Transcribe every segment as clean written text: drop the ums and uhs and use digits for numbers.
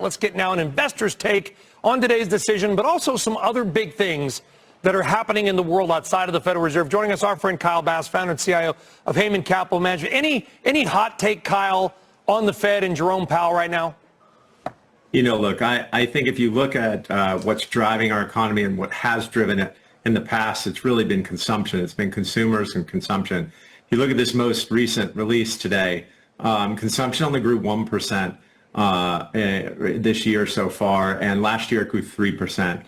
Let's get now an investor's take on today's decision, but also some other big things that are happening in the world outside of the Federal Reserve. Joining us, our friend Kyle Bass, founder and CIO of Hayman Capital Management. Any hot take, Kyle, on the Fed and Jerome Powell right now? You know, look, I think if you look at what's driving our economy and what has driven it in the past, it's really been consumption. It's been consumers and consumption. You look at this most recent release today, consumption only grew 1% this year so far, and last year it grew 3%.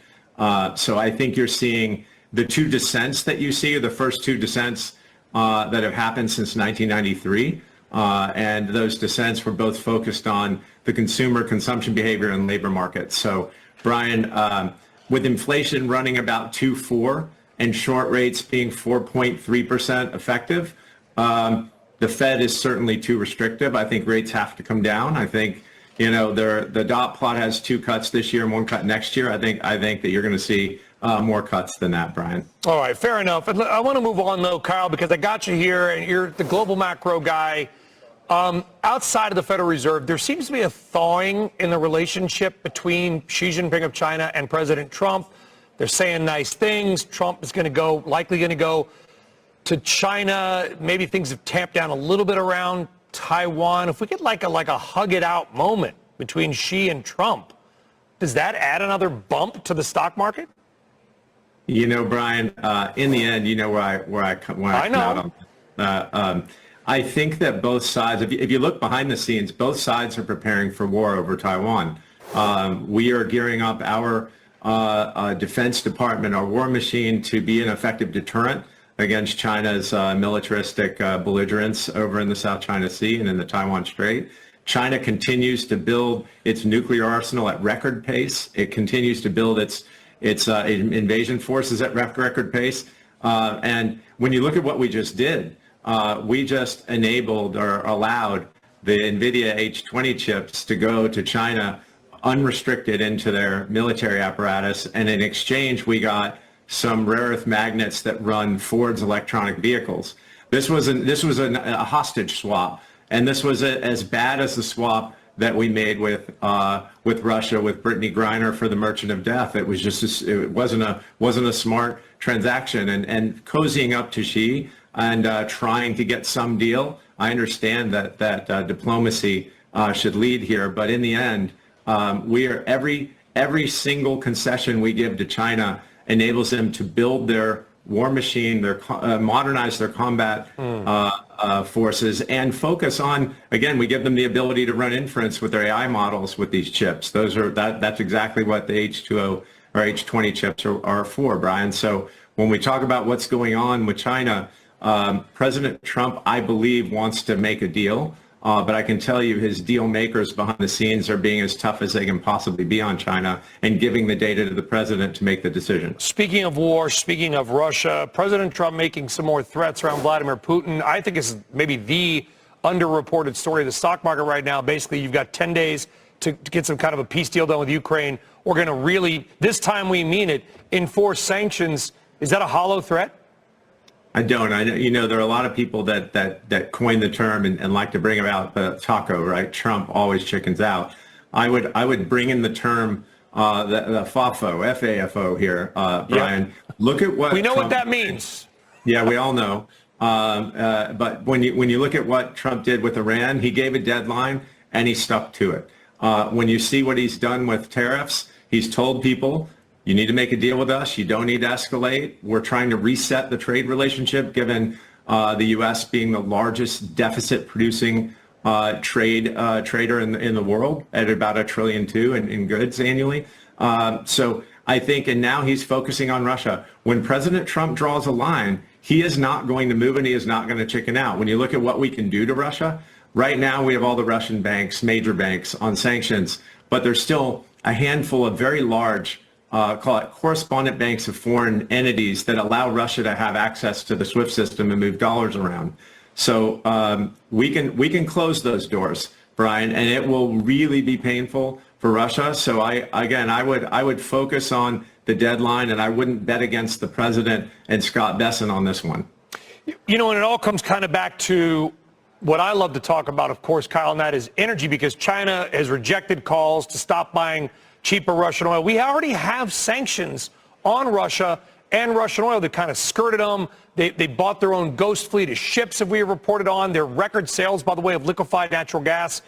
So I think you're seeing the two descents that you see are the first two descents that have happened since 1993. And those descents were both focused on the consumer consumption behavior and labor market. So, Brian, with inflation running about 2.4 and short rates being 4.3% effective, the Fed is certainly too restrictive. I think rates have to come down. I think, you know, the dot plot has 2 cuts this year and 1 cut next year. I think that you're going to see more cuts than that, Brian. All right, fair enough. And I want to move on, though, Kyle, because I got you here, and you're the global macro guy. Outside of the Federal Reserve, there seems to be a thawing in the relationship between Xi Jinping of China and President Trump. They're saying nice things. Trump is likely going to go to China. Maybe things have tamped down a little bit around Taiwan. If we get like a hug it out moment between Xi and Trump, does that add another bump to the stock market? You know, Brian, in the end, you know where I come out on. I think that both sides, if you look behind the scenes, both sides are preparing for war over Taiwan. We are gearing up our Defense Department, our war machine, to be an effective deterrent against China's militaristic belligerence over in the South China Sea and in the Taiwan Strait. China continues to build its nuclear arsenal at record pace. It continues to build its invasion forces at record pace. And when you look at what we just did, we just enabled or allowed the NVIDIA H20 chips to go to China unrestricted into their military apparatus. And in exchange, we got some rare earth magnets that run Ford's electronic vehicles. This was a hostage swap. And this was as bad as the swap that we made with Russia, with Brittany Griner for the Merchant of Death. It was just it wasn't a smart transaction. And cozying up to Xi and trying to get some deal. I understand that diplomacy should lead here, but in the end, every single concession we give to China enables them to build their war machine, modernize their combat forces, and focus on, again, we give them the ability to run inference with their AI models with these chips. That's exactly what the H20 or H20 chips are for, Brian. So when we talk about what's going on with China, President Trump, I believe, wants to make a deal, but I can tell you his deal makers behind the scenes are being as tough as they can possibly be on China and giving the data to the president to make the decision. Speaking of war, speaking of Russia, President Trump making some more threats around Vladimir Putin, I think is maybe the underreported story of the stock market right now. Basically, you've got 10 days to get some kind of a peace deal done with Ukraine. We're going to really, this time we mean it, enforce sanctions. Is that a hollow threat? I don't. You know, there are a lot of people that coin the term and like to bring about the taco, right? Trump always chickens out. I would bring in the term the FAFO, F-A-F-O here, Brian. Yep. Look at what we know Trump what that means. Yeah, we all know. But when you look at what Trump did with Iran, he gave a deadline and he stuck to it. When you see what he's done with tariffs, he's told people, you need to make a deal with us. You don't need to escalate. We're trying to reset the trade relationship, given the U.S. being the largest deficit-producing trader in the world at about $1.2 trillion in goods annually. So I think, and now he's focusing on Russia. When President Trump draws a line, he is not going to move and he is not going to chicken out. When you look at what we can do to Russia, right now we have all the Russian banks, major banks, on sanctions, but there's still a handful of very large call it correspondent banks of foreign entities that allow Russia to have access to the SWIFT system and move dollars around. So we can close those doors, Brian, and it will really be painful for Russia. So I would focus on the deadline, and I wouldn't bet against the president and Scott Bessent on this one. You know, and it all comes kind of back to what I love to talk about, of course, Kyle, and that is energy, because China has rejected calls to stop buying cheaper Russian oil. We already have sanctions on Russia and Russian oil that kind of skirted them. They bought their own ghost fleet of ships, as we have reported on. Their record sales, by the way, of liquefied natural gas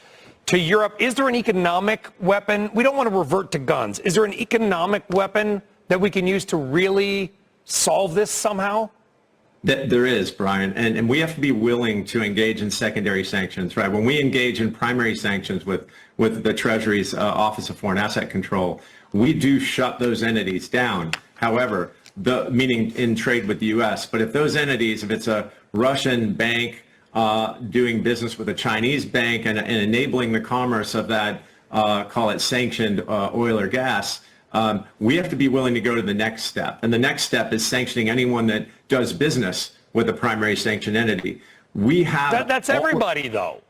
to Europe. Is there an economic weapon? We don't want to revert to guns. Is there an economic weapon that we can use to really solve this somehow? There is, Brian, and we have to be willing to engage in secondary sanctions, right? When we engage in primary sanctions with the Treasury's Office of Foreign Asset Control, we do shut those entities down. However, meaning in trade with the U.S., but if those entities, if it's a Russian bank doing business with a Chinese bank and enabling the commerce of that, call it sanctioned oil or gas, we have to be willing to go to the next step. And the next step is sanctioning anyone that does business with a primary sanctioned entity. We have that's everybody, though.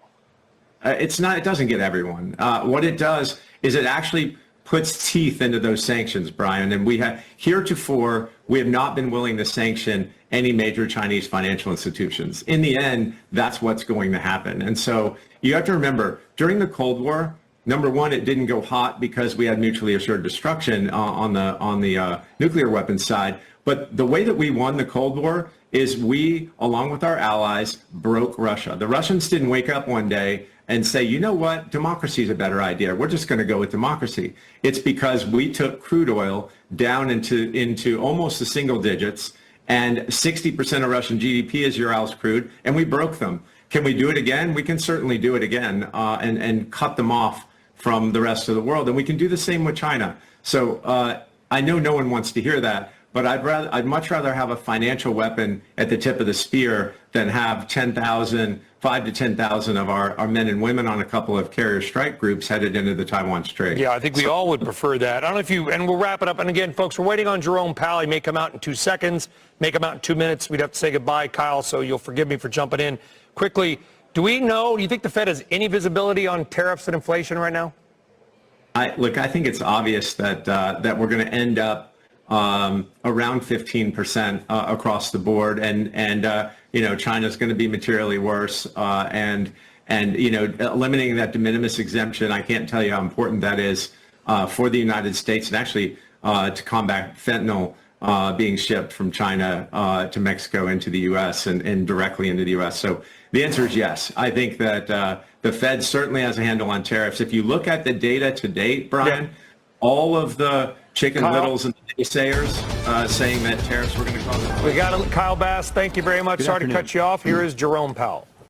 It's not. It doesn't get everyone. What it does is it actually puts teeth into those sanctions, Brian. And we have heretofore, we have not been willing to sanction any major Chinese financial institutions. In the end, that's what's going to happen. And so you have to remember, during the Cold War, number one, it didn't go hot because we had mutually assured destruction on the nuclear weapons side. But the way that we won the Cold War is we, along with our allies, broke Russia. The Russians didn't wake up one day and say, you know what, democracy is a better idea. We're just going to go with democracy. It's because we took crude oil down into almost the single digits, and 60% of Russian GDP is Urals crude, and we broke them. Can we do it again? We can certainly do it again and cut them off from the rest of the world. And we can do the same with China. So I know no one wants to hear that, but I'd much rather have a financial weapon at the tip of the spear than have 5 to 10,000 of our men and women on a couple of carrier strike groups headed into the Taiwan Strait. Yeah, I think we all would prefer that. I don't know if you, and we'll wrap it up. And again, folks, we're waiting on Jerome Powell. He may come out in 2 seconds, may come out in 2 minutes. We'd have to say goodbye, Kyle, so you'll forgive me for jumping in quickly. Do you think the Fed has any visibility on tariffs and inflation right now? Look, I think it's obvious that we're going to end up around 15% across the board, and China's going to be materially worse, and eliminating that de minimis exemption. I can't tell you how important that is for the United States, and actually to combat fentanyl being shipped from China to Mexico into the U.S. and directly into the U.S. So the answer is yes. I think that the Fed certainly has a handle on tariffs. If you look at the data to date, Brian, all of the chicken littles and the naysayers saying that tariffs were going to cause. We got Kyle Bass. Thank you very much. Sorry to cut you off. Here is Jerome Powell.